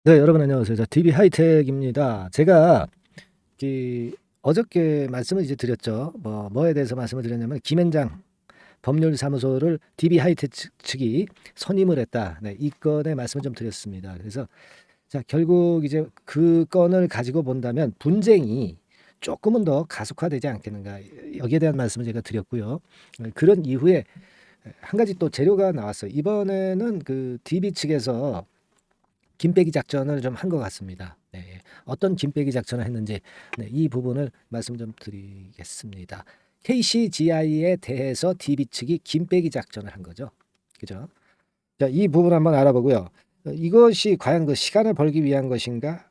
네, 여러분 안녕하세요. DB 하이텍입니다. 제가 어저께 말씀을 이제 드렸죠. 뭐에 대해서 말씀을 드렸냐면 김앤장 법률사무소를 DB 하이텍 측이 선임을 했다. 네, 이 건의 말씀을 좀 드렸습니다. 그래서 자, 결국 이제 그 건을 가지고 본다면 분쟁이 조금은 더 가속화되지 않겠는가. 여기에 대한 말씀을 제가 드렸고요. 그런 이후에 한 가지 또 재료가 나왔어요. 이번에는 그 DB 측에서 김빼기 작전을 좀 한 것 같습니다. 네, 어떤 김빼기 작전을 했는지 이 부분을 말씀 좀 드리겠습니다. KCGI에 대해서 DB 측이 김빼기 작전을 한 거죠. 그죠? 자, 이 부분 한번 알아보고요. 이것이 과연 그 시간을 벌기 위한 것인가?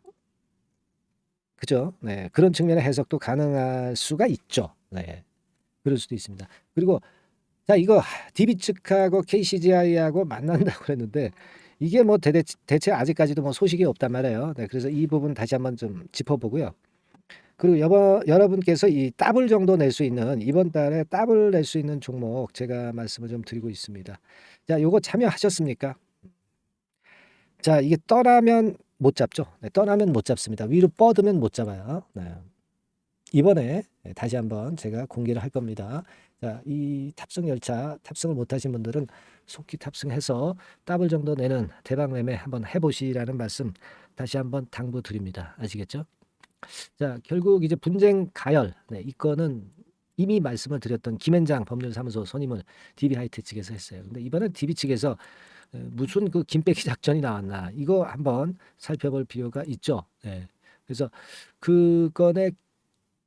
그죠? 네, 그런 측면의 해석도 가능할 수가 있죠. 네, 그럴 수도 있습니다. 그리고 자, 이거 DB 측하고 KCGI하고 만난다고 그랬는데 이게 뭐 대체 아직까지도 뭐 소식이 없단 말이에요. 네, 그래서 이 부분 다시 한번 좀 짚어보고요. 그리고 여러분께서 이 더블 정도 낼 수 있는 이번 달에 더블 낼 수 있는 종목 제가 말씀을 좀 드리고 있습니다. 자, 요거 참여하셨습니까? 자, 이게 떠나면 못 잡죠. 네, 떠나면 못 잡습니다. 위로 뻗으면 못 잡아요. 네. 이번에 다시 한번 제가 공개를 할 겁니다. 자, 이 탑승 열차 탑승을 못하신 분들은 속기 탑승해서 더블 정도 내는 대박 매매 한번 해보시라는 말씀 다시 한번 당부드립니다. 아시겠죠? 자, 결국 이제 분쟁 가열, 네, 이 건은 이미 말씀을 드렸던 김앤장 법률사무소 선임을 DB 하이텍 측에서 했어요. 근데 이번엔 DB 측에서 무슨 그 김빼기 작전이 나왔나 이거 한번 살펴볼 필요가 있죠. 네. 그래서 그 건의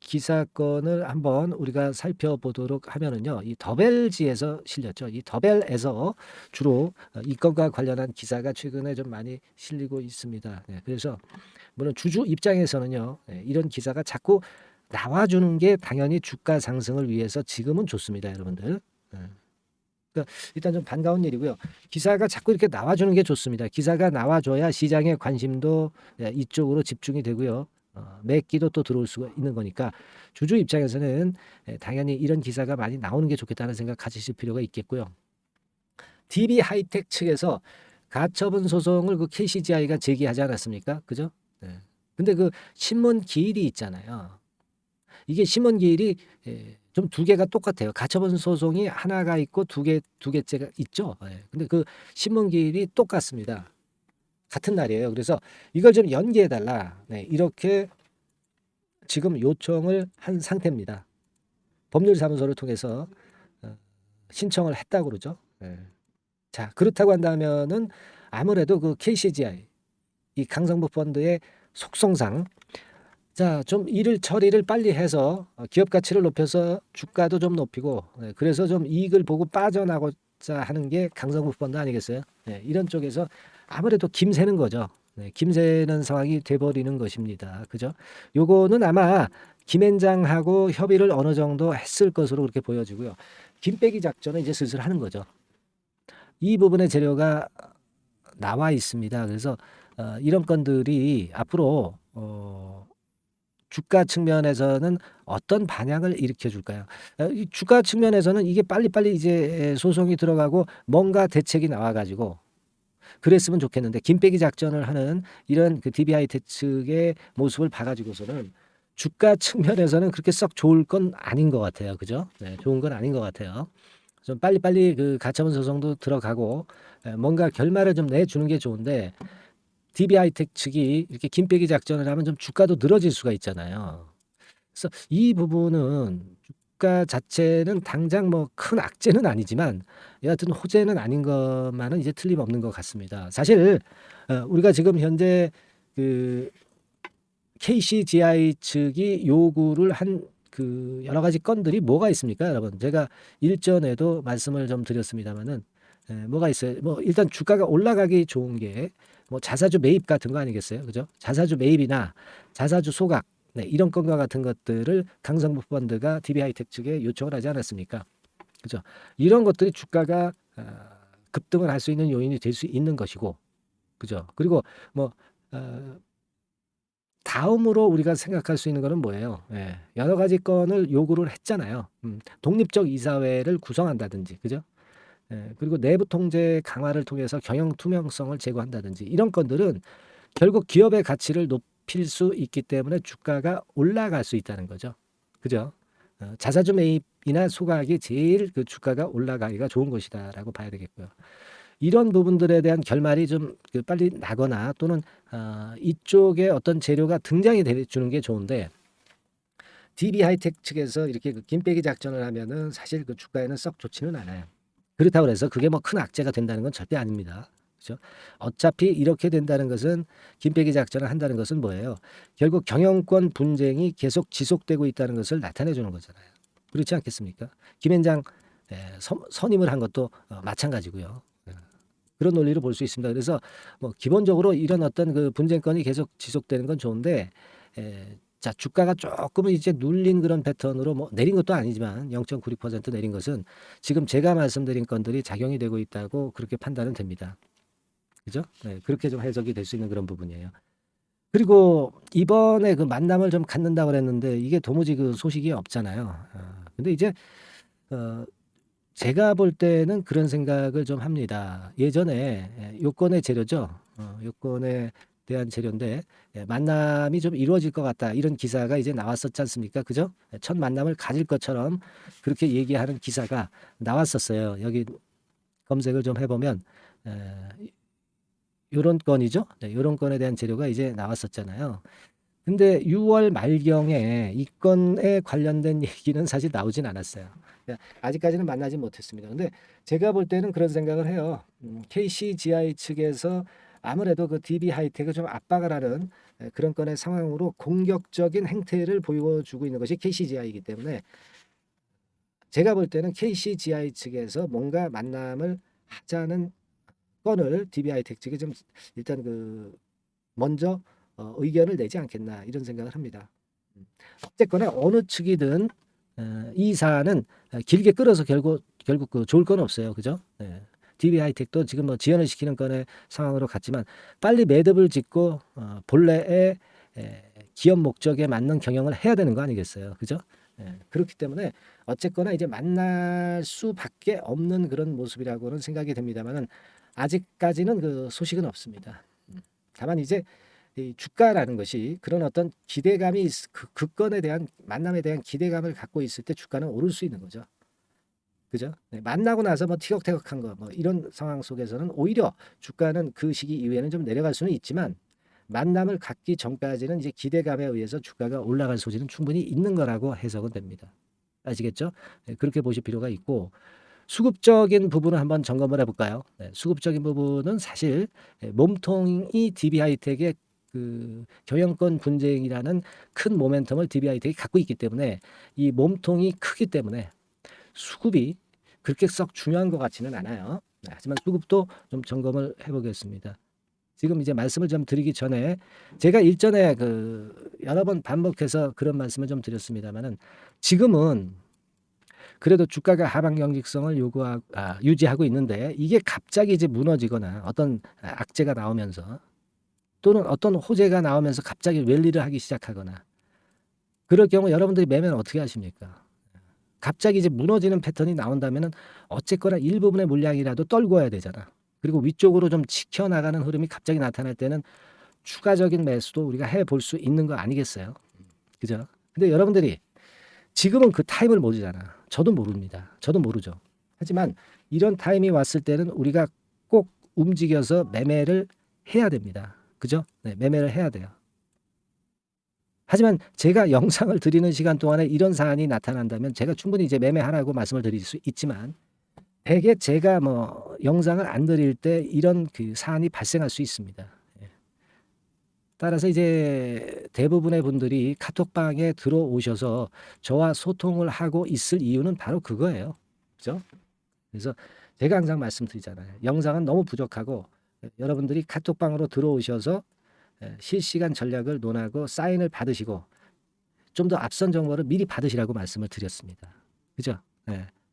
기사건을 한번 우리가 살펴보도록 하면은요. 이 더벨지에서 실렸죠. 이 더벨에서 주로 이 건과 관련한 기사가 최근에 좀 많이 실리고 있습니다. 네, 그래서 물론 주주 입장에서는요. 네, 이런 기사가 자꾸 나와주는 게 당연히 주가 상승을 위해서 지금은 좋습니다, 여러분들. 네. 그러니까 일단 좀 반가운 일이고요. 기사가 자꾸 이렇게 나와주는 게 좋습니다. 기사가 나와줘야 시장의 관심도 이쪽으로 집중이 되고요. 매기도 또 들어올 수가 있는 거니까 주주 입장에서는 당연히 이런 기사가 많이 나오는 게 좋겠다는 생각 가지실 필요가 있겠고요. DB 하이텍 측에서 가처분 소송을 그 KCGI가 제기하지 않았습니까? 그죠? 네. 근데 그 신문 기일이 있잖아요. 이게 신문 기일이 좀 두 개가 똑같아요. 가처분 소송이 하나가 있고 두 개째가 있죠. 예. 근데 그 신문 기일이 똑같습니다. 같은 날이에요. 그래서 이걸 좀 연기해 달라. 네, 이렇게 지금 요청을 한 상태입니다. 법률사무소를 통해서 신청을 했다고 그러죠. 예. 자, 그렇다고 한다면은 아무래도 그 KCGI 이 강성부 펀드의 속성상 자, 좀 일을 처리를 빨리 해서 기업 가치를 높여서 주가도 좀 높이고 그래서 좀 이익을 보고 빠져나고자 하는 게 강성구 펀드 아니겠어요? 네, 이런 쪽에서 아무래도 김새는 거죠. 네, 김새는 상황이 돼버리는 것입니다. 그죠? 요거는 아마 김앤장하고 협의를 어느 정도 했을 것으로 그렇게 보여지고요. 김빼기 작전은 이제 슬슬 하는 거죠. 이 부분의 재료가 나와 있습니다. 그래서 이런 건들이 앞으로 주가 측면에서는 어떤 반향을 일으켜 줄까요? 이 주가 측면에서는 이게 빨리빨리 이제 소송이 들어가고 뭔가 대책이 나와 가지고 그랬으면 좋겠는데 김빼기 작전을 하는 이런 그 DB하이텍 측의 모습을 봐 가지고서는 주가 측면에서는 그렇게 썩 좋을 건 아닌 것 같아요. 그죠? 네, 좋은 건 아닌 것 같아요. 좀 빨리빨리 그 가처분 소송도 들어가고 뭔가 결말을 좀 내주는 게 좋은데 DB하이텍 측이 이렇게 김빼기 작전을 하면 좀 주가도 늘어질 수가 있잖아요. 그래서 이 부분은 주가 자체는 당장 뭐 큰 악재는 아니지만 여하튼 호재는 아닌 것만은 이제 틀림없는 것 같습니다. 사실 우리가 지금 현재 그 KCGI 측이 요구를 한 그 여러 가지 건들이 뭐가 있습니까, 여러분? 제가 일전에도 말씀을 좀 드렸습니다마는 뭐가 있어요? 뭐 일단 주가가 올라가기 좋은 게 뭐 자사주 매입 같은 거 아니겠어요, 그죠? 자사주 매입이나 자사주 소각 네, 이런 건과 같은 것들을 강성부 펀드가 DB하이텍 측에 요청을 하지 않았습니까? 그죠? 이런 것들이 주가가 급등을 할 수 있는 요인이 될 수 있는 것이고, 그죠? 그리고 뭐 다음으로 우리가 생각할 수 있는 거는 뭐예요? 예, 여러 가지 건을 요구를 했잖아요. 독립적 이사회를 구성한다든지, 그죠? 예, 그리고 내부 통제 강화를 통해서 경영 투명성을 제고한다든지 이런 건들은 결국 기업의 가치를 높일 수 있기 때문에 주가가 올라갈 수 있다는 거죠. 그죠? 자사주 매입이나 소각이 제일 그 주가가 올라가기가 좋은 것이다라고 봐야 되겠고요. 이런 부분들에 대한 결말이 좀 그 빨리 나거나 또는 이쪽에 어떤 재료가 등장이 주는 게 좋은데 DB 하이텍 측에서 이렇게 그 김빼기 작전을 하면은 사실 그 주가에는 썩 좋지는 않아요. 그렇다고 해서 그게 뭐 큰 악재가 된다는 건 절대 아닙니다. 그렇죠? 어차피 이렇게 된다는 것은 김빼기 작전을 한다는 것은 뭐예요? 결국 경영권 분쟁이 계속 지속되고 있다는 것을 나타내 주는 거잖아요. 그렇지 않겠습니까? 김앤장 선임을 한 것도 마찬가지고요. 그런 논리로 볼 수 있습니다. 그래서 뭐 기본적으로 이런 어떤 그 분쟁권이 계속 지속되는 건 좋은데 자 주가가 조금은 이제 눌린 그런 패턴으로 뭐 내린 것도 아니지만 0.96% 내린 것은 지금 제가 말씀드린 건들이 작용이 되고 있다고 그렇게 판단은 됩니다. 그죠? 네, 그렇게 좀 해석이 될 수 있는 그런 부분이에요. 그리고 이번에 그 만남을 좀 갖는다고 그랬는데 이게 도무지 그 소식이 없잖아요. 근데 이제 어 제가 볼 때는 그런 생각을 좀 합니다. 예전에 요건의 재료죠. 요건에 대한 재료인데 만남이 좀 이루어질 것 같다. 이런 기사가 이제 나왔었지 않습니까? 그죠? 첫 만남을 가질 것처럼 그렇게 얘기하는 기사가 나왔었어요. 여기 검색을 좀 해보면 요런 건이죠. 네, 요런 건에 대한 재료가 이제 나왔었잖아요. 근데 6월 말경에 이 건에 관련된 얘기는 사실 나오진 않았어요. 아직까지는 만나지 못했습니다. 근데 제가 볼 때는 그런 생각을 해요. KCGI 측에서 아무래도 그 DB 하이텍을 좀 압박을 하는 그런 건의 상황으로 공격적인 행태를 보여주고 있는 것이 KCGI이기 때문에 제가 볼 때는 KCGI 측에서 뭔가 만남을 하자는 건을 DB 하이텍 측이 좀 일단 그 먼저 의견을 내지 않겠나 이런 생각을 합니다. 어쨌거나 어느 측이든 이 사안은 길게 끌어서 결국 그 좋을 건 없어요. 그죠? 네. DB 하이텍도 지금 뭐 지연을 시키는 건의 상황으로 갔지만 빨리 매듭을 짓고 본래의 기업 목적에 맞는 경영을 해야 되는 거 아니겠어요? 그죠? 그렇기 때문에 어쨌거나 이제 만날 수밖에 없는 그런 모습이라고는 생각이 됩니다만은 아직까지는 그 소식은 없습니다. 다만 이제 이 주가라는 것이 그런 어떤 기대감이 그 건에 대한 만남에 대한 기대감을 갖고 있을 때 주가는 오를 수 있는 거죠. 그죠? 네, 만나고 나서 뭐 티격태격한 거 뭐 이런 상황 속에서는 오히려 주가는 그 시기 이후에는 좀 내려갈 수는 있지만 만남을 갖기 전까지는 이제 기대감에 의해서 주가가 올라갈 소지는 충분히 있는 거라고 해석은 됩니다. 아시겠죠? 네, 그렇게 보실 필요가 있고 수급적인 부분을 한번 점검을 해볼까요? 네, 수급적인 부분은 사실 몸통이 DB 하이텍의 그 경영권 분쟁이라는 큰 모멘텀을 DB 하이텍이 갖고 있기 때문에 이 몸통이 크기 때문에 수급이 그렇게 썩 중요한 것 같지는 않아요. 하지만 수급도 좀 점검을 해보겠습니다. 지금 이제 말씀을 좀 드리기 전에 제가 일전에 그 여러 번 반복해서 그런 말씀을 좀 드렸습니다만은 지금은 그래도 주가가 하방 경직성을 유지하고 있는데 이게 갑자기 이제 무너지거나 어떤 악재가 나오면서 또는 어떤 호재가 나오면서 갑자기 랠리를 하기 시작하거나 그럴 경우 여러분들이 매매는 어떻게 하십니까? 갑자기 이제 무너지는 패턴이 나온다면은 어쨌거나 일부분의 물량이라도 떨궈야 되잖아. 그리고 위쪽으로 좀 지켜나가는 흐름이 갑자기 나타날 때는 추가적인 매수도 우리가 해볼 수 있는 거 아니겠어요? 그죠? 근데 여러분들이 지금은 그 타임을 모르잖아. 저도 모릅니다. 저도 모르죠. 하지만 이런 타임이 왔을 때는 우리가 꼭 움직여서 매매를 해야 됩니다. 그죠? 네, 매매를 해야 돼요. 하지만 제가 영상을 드리는 시간 동안에 이런 사안이 나타난다면 제가 충분히 이제 매매하라고 말씀을 드릴 수 있지만 대개 제가 뭐 영상을 안 드릴 때 이런 그 사안이 발생할 수 있습니다. 따라서 이제 대부분의 분들이 카톡방에 들어오셔서 저와 소통을 하고 있을 이유는 바로 그거예요. 그죠? 그래서 제가 항상 말씀드리잖아요. 영상은 너무 부족하고 여러분들이 카톡방으로 들어오셔서 실시간 전략을 논하고 사인을 받으시고 좀 더 앞선 정보를 미리 받으시라고 말씀을 드렸습니다. 그죠?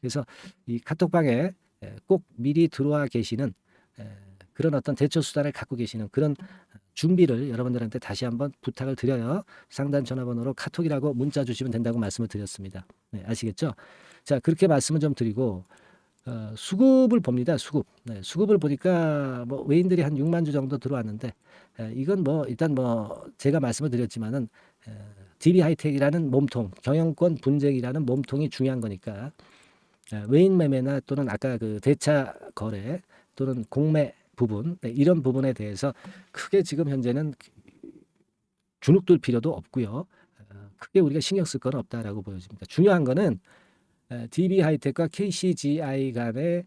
그래서 이 카톡방에 꼭 미리 들어와 계시는 그런 어떤 대처 수단을 갖고 계시는 그런 준비를 여러분들한테 다시 한번 부탁을 드려요. 상단 전화번호로 카톡이라고 문자 주시면 된다고 말씀을 드렸습니다. 아시겠죠? 자, 그렇게 말씀을 좀 드리고 수급을 봅니다. 수급. 네, 수급을 보니까 뭐 외인들이 한 6만 주 정도 들어왔는데 이건 뭐 일단 뭐 제가 말씀을 드렸지만은 DB 하이텍이라는 몸통, 경영권 분쟁이라는 몸통이 중요한 거니까 외인 매매나 또는 아까 그 대차 거래 또는 공매 부분 이런 부분에 대해서 크게 지금 현재는 주눅들 필요도 없고요. 크게 우리가 신경 쓸 건 없다라고 보여집니다. 중요한 거는 DB 하이텍과 KCGI 간의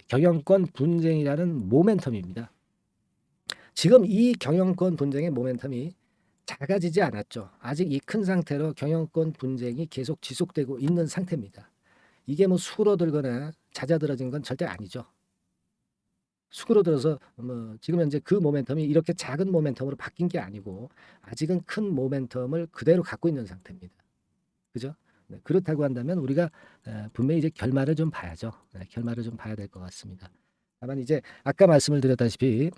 경영권 분쟁이라는 모멘텀입니다. 지금 이 경영권 분쟁의 모멘텀이 작아지지 않았죠. 아직 이 큰 상태로 경영권 분쟁이 계속 지속되고 있는 상태입니다. 이게 뭐 수그러들거나 잦아들어진 건 절대 아니죠. 수그러들어서 뭐 지금 현재 그 모멘텀이 이렇게 작은 모멘텀으로 바뀐 게 아니고 아직은 큰 모멘텀을 그대로 갖고 있는 상태입니다. 그죠? 네, 그렇다고 한다면 우리가 분명히 이제 결말을 좀 봐야죠. 네, 결말을 좀 봐야 될 것 같습니다. 다만 이제 아까 말씀을 드렸다시피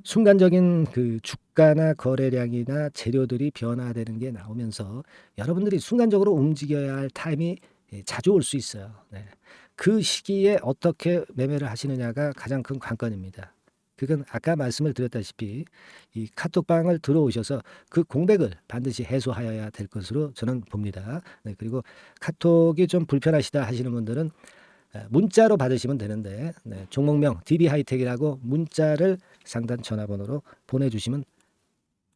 순간적인 그 주가나 거래량이나 재료들이 변화되는 게 나오면서 여러분들이 순간적으로 움직여야 할 타임이 자주 올 수 있어요. 네. 그 시기에 어떻게 매매를 하시느냐가 가장 큰 관건입니다. 그건 아까 말씀을 드렸다시피 이 카톡방을 들어오셔서 그 공백을 반드시 해소하여야 될 것으로 저는 봅니다. 네, 그리고 카톡이 좀 불편하시다 하시는 분들은 문자로 받으시면 되는데 종목명 DB 하이텍이라고 문자를 상단 전화번호로 보내주시면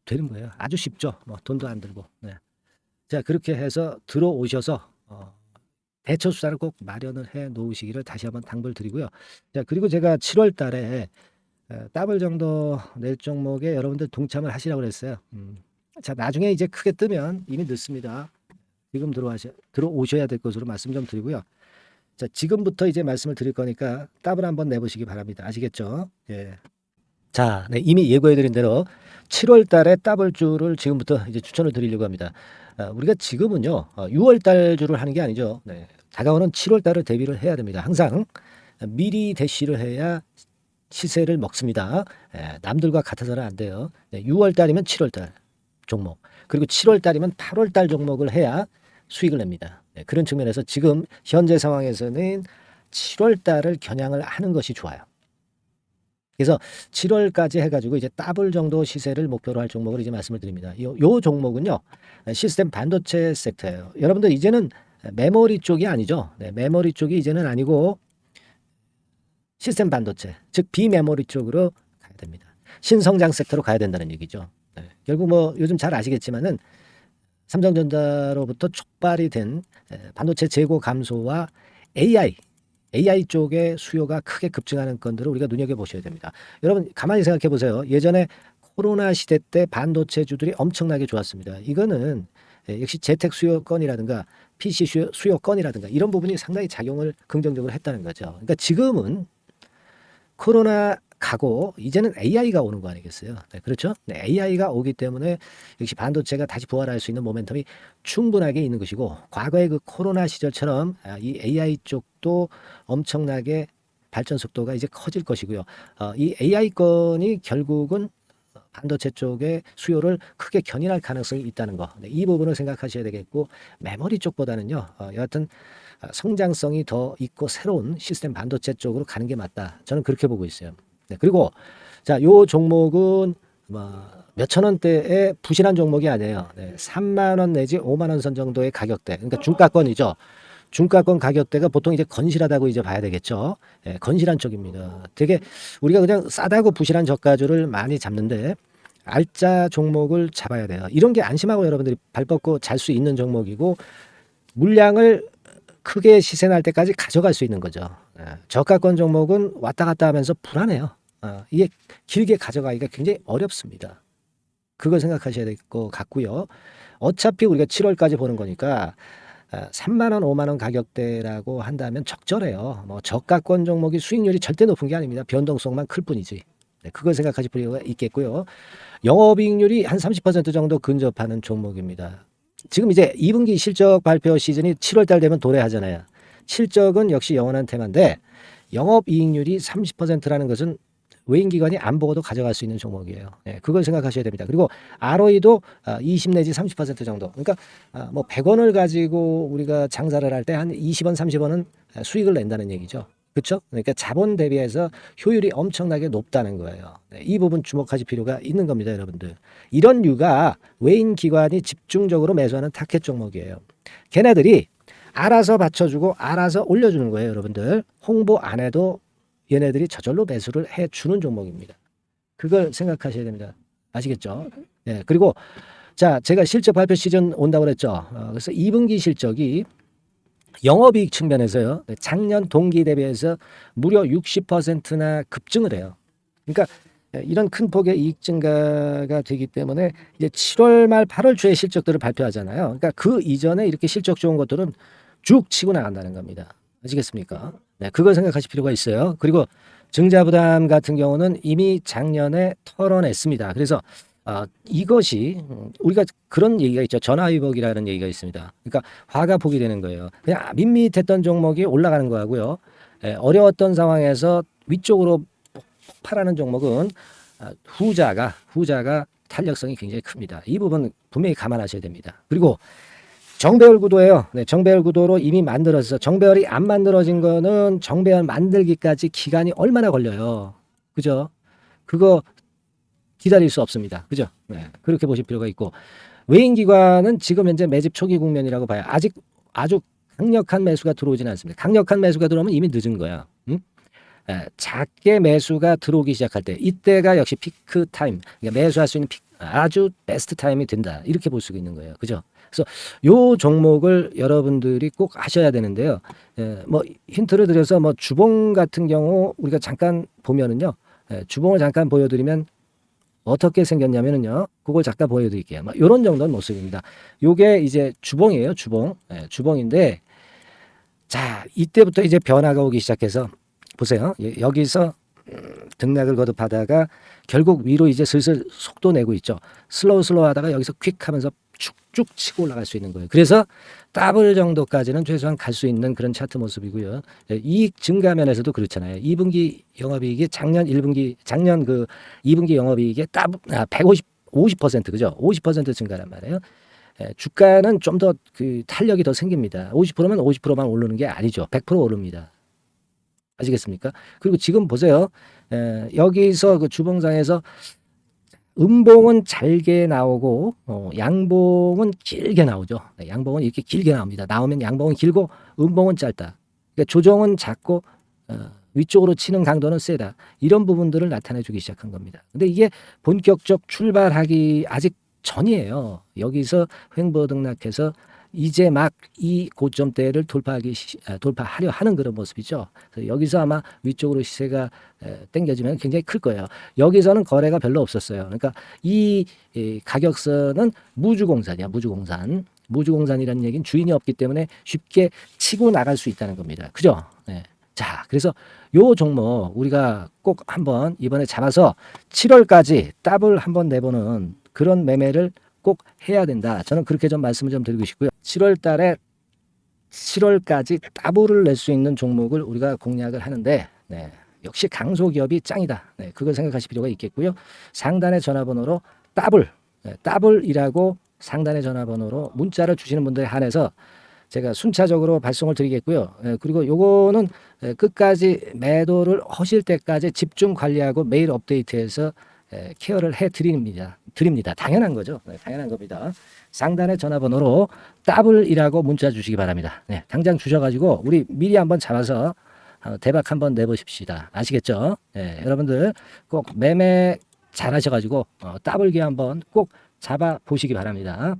되는 거예요. 아주 쉽죠. 뭐 돈도 안 들고. 네. 자, 그렇게 해서 들어오셔서 대처 수단을 꼭 마련을 해 놓으시기를 다시 한번 당부를 드리고요. 자, 그리고 제가 7월 달에 더블 정도 낼 종목에 여러분들 동참을 하시라고 그랬어요. 자, 나중에 이제 크게 뜨면 이미 늦습니다. 지금 들어오셔야 될 것으로 말씀 좀 드리고요. 자, 지금부터 이제 말씀을 드릴 거니까 더블 한번 내보시기 바랍니다. 아시겠죠? 예. 자, 네, 이미 예고해드린 대로 7월 달에 더블주를 지금부터 이제 추천을 드리려고 합니다. 우리가 지금은요, 6월 달주를 하는 게 아니죠. 네, 다가오는 7월 달을 대비를 해야 됩니다. 항상 미리 대시를 해야 시세를 먹습니다. 남들과 같아서는 안 돼요. 네, 6월 달이면 7월 달 종목, 그리고 7월 달이면 8월 달 종목을 해야 수익을 냅니다. 네, 그런 측면에서 지금 현재 상황에서는 7월 달을 겨냥을 하는 것이 좋아요. 그래서 7월까지 해가지고 이제 더블 정도 시세를 목표로 할 종목을 이제 말씀을 드립니다. 요 종목은요, 시스템 반도체 섹터예요. 여러분들 이제는 메모리 쪽이 아니죠. 네, 메모리 쪽이 이제는 아니고 시스템 반도체, 즉 비메모리 쪽으로 가야 됩니다. 신성장 섹터로 가야 된다는 얘기죠. 네, 결국 뭐 요즘 잘 아시겠지만은 삼성전자로부터 촉발이 된 반도체 재고 감소와 AI 쪽의 수요가 크게 급증하는 건들을 우리가 눈여겨보셔야 됩니다. 여러분 가만히 생각해 보세요. 예전에 코로나 시대 때 반도체주들이 엄청나게 좋았습니다. 이거는 역시 재택 수요건이라든가 PC 수요건이라든가 이런 부분이 상당히 작용을 긍정적으로 했다는 거죠. 그러니까 지금은 코로나 가고 이제는 AI가 오는 거 아니겠어요? 네, 그렇죠? 네, AI가 오기 때문에 역시 반도체가 다시 부활할 수 있는 모멘텀이 충분하게 있는 것이고, 과거의 그 코로나 시절처럼 이 AI 쪽도 엄청나게 발전 속도가 이제 커질 것이고요. 이 AI 건이 결국은 반도체 쪽의 수요를 크게 견인할 가능성이 있다는 거. 네, 이 부분을 생각하셔야 되겠고, 메모리 쪽보다는요, 여하튼 성장성이 더 있고 새로운 시스템 반도체 쪽으로 가는 게 맞다. 저는 그렇게 보고 있어요. 네, 그리고 자, 요 종목은 몇천 원대의 부실한 종목이 아니에요. 네, 3만 원 내지 5만 원 선 정도의 가격대. 그러니까 중가권이죠. 중가권 가격대가 보통 이제 건실하다고 이제 봐야 되겠죠. 네, 건실한 쪽입니다. 되게 우리가 그냥 싸다고 부실한 저가주를 많이 잡는데 알짜 종목을 잡아야 돼요. 이런 게 안심하고 여러분들이 발 뻗고 잘 수 있는 종목이고, 물량을 크게 시세 날 때까지 가져갈 수 있는 거죠. 저가권 종목은 왔다 갔다 하면서 불안해요. 이게 길게 가져가기가 굉장히 어렵습니다. 그걸 생각하셔야 될 것 같고요. 어차피 우리가 7월까지 보는 거니까 3만 원, 5만 원 가격대라고 한다면 적절해요. 뭐 저가권 종목이 수익률이 절대 높은 게 아닙니다. 변동성만 클 뿐이지. 네, 그걸 생각하실 필요가 있겠고요. 영업이익률이 한 30% 정도 근접하는 종목입니다. 지금 이제 2분기 실적 발표 시즌이 7월 달 되면 도래하잖아요. 실적은 역시 영원한 테마인데 영업이익률이 30%라는 것은 외인 기관이 안 보고도 가져갈 수 있는 종목이에요. 예, 그걸 생각하셔야 됩니다. 그리고 ROE도 20 내지 30% 정도. 그러니까 뭐 100원을 가지고 우리가 장사를 할 때 한 20원, 30원은 수익을 낸다는 얘기죠. 그렇죠? 그러니까 자본 대비해서 효율이 엄청나게 높다는 거예요. 네, 이 부분 주목하실 필요가 있는 겁니다, 여러분들. 이런 류가 외인 기관이 집중적으로 매수하는 타켓 종목이에요. 걔네들이 알아서 받쳐주고 알아서 올려주는 거예요, 여러분들. 홍보 안 해도 얘네들이 저절로 매수를 해주는 종목입니다. 그걸 생각하셔야 됩니다. 아시겠죠? 네, 그리고 자, 제가 실적 발표 시즌 온다고 그랬죠. 그래서 2분기 실적이 영업이익 측면에서요. 작년 동기 대비해서 무려 60%나 급증을 해요. 그러니까 이런 큰 폭의 이익 증가가 되기 때문에 이제 7월 말 8월 초에 실적들을 발표하잖아요. 그러니까 그 이전에 이렇게 실적 좋은 것들은 쭉 치고 나간다는 겁니다. 아시겠습니까? 네, 그걸 생각하실 필요가 있어요. 그리고 증자부담 같은 경우는 이미 작년에 털어냈습니다. 그래서 이것이 우리가 그런 얘기가 있죠. 전화위복이라는 얘기가 있습니다. 그러니까 화가 복이 되는 거예요. 그냥 밋밋했던 종목이 올라가는 거하고요. 어려웠던 상황에서 위쪽으로 폭발하는 종목은 후자가 탄력성이 굉장히 큽니다. 이 부분 분명히 감안하셔야 됩니다. 그리고 정배열 구도예요. 네, 정배열 구도로 이미 만들어서 정배열이 안 만들어진 거는 정배열 만들기까지 기간이 얼마나 걸려요. 그죠? 그거 기다릴 수 없습니다. 그죠? 네, 그렇게 보실 필요가 있고 외인 기관은 지금 현재 매집 초기 국면이라고 봐요. 아직 아주 강력한 매수가 들어오지는 않습니다. 강력한 매수가 들어오면 이미 늦은 거야. 응? 작게 매수가 들어오기 시작할 때 이때가 역시 피크 타임, 그러니까 매수할 수 있는 아주 베스트 타임이 된다. 이렇게 볼 수 있는 거예요. 그죠? 그래서 요 종목을 여러분들이 꼭 하셔야 되는데요. 뭐 힌트를 드려서 뭐 주봉 같은 경우 우리가 잠깐 보면은요. 주봉을 잠깐 보여드리면 어떻게 생겼냐면은요. 그걸 잠깐 보여드릴게요. 뭐 이런 정도는 모습입니다. 요게 이제 주봉이에요. 주봉. 주봉인데 자 이때부터 이제 변화가 오기 시작해서 보세요. 여기서 등락을 거듭하다가 결국 위로 이제 슬슬 속도 내고 있죠. 슬로우 하다가 여기서 퀵 하면서 쭉쭉 치고 올라갈 수 있는 거예요. 그래서 더블 정도까지는 최소한 갈 수 있는 그런 차트 모습이고요. 이익 증가 면에서도 그렇잖아요. 2분기 영업이익이 작년 그 2분기 영업이익의 50% 그죠? 50% 증가란 말이에요. 주가는 좀 더 그 탄력이 더 생깁니다. 50%면 50%만 오르는 게 아니죠. 100% 오릅니다. 아시겠습니까? 그리고 지금 보세요. 여기서 그 주봉상에서 음봉은 잘게 나오고 양봉은 길게 나오죠. 네, 양봉은 이렇게 길게 나옵니다. 나오면 양봉은 길고 음봉은 짧다. 그러니까 조정은 작고 위쪽으로 치는 강도는 세다. 이런 부분들을 나타내주기 시작한 겁니다. 근데 이게 본격적 출발하기 아직 전이에요. 여기서 횡보 등락해서 이제 막 이 고점대를 돌파하려 하는 그런 모습이죠. 그래서 여기서 아마 위쪽으로 시세가 당겨지면 굉장히 클 거예요. 여기서는 거래가 별로 없었어요. 그러니까 이 가격선은 무주공산이야. 무주공산이라는 얘기는 주인이 없기 때문에 쉽게 치고 나갈 수 있다는 겁니다. 그죠? 네. 자, 그래서 요 종목 우리가 꼭 한번 이번에 잡아서 7월까지 더블 한번 내보는 그런 매매를 꼭 해야 된다. 저는 그렇게 좀 말씀을 좀 드리고 싶고요. 7월 달에 7월까지 더블을 낼 수 있는 종목을 우리가 공략을 하는데 네, 역시 강소기업이 짱이다. 네, 그걸 생각하실 필요가 있겠고요. 상단의 전화번호로 더블이라고 상단의 전화번호로 문자를 주시는 분들에 한해서 제가 순차적으로 발송을 드리겠고요. 그리고 요거는 끝까지 매도를 하실 때까지 집중 관리하고 매일 업데이트해서 케어를 해드립니다. 당연한 거죠. 네, 당연한 겁니다. 상단의 전화번호로 더블이라고 문자 주시기 바랍니다. 네, 당장 주셔가지고 우리 미리 한번 잡아서 대박 한번 내보십시다. 아시겠죠? 네, 여러분들 꼭 매매 잘 하셔가지고 더블기 한번 꼭 잡아 보시기 바랍니다.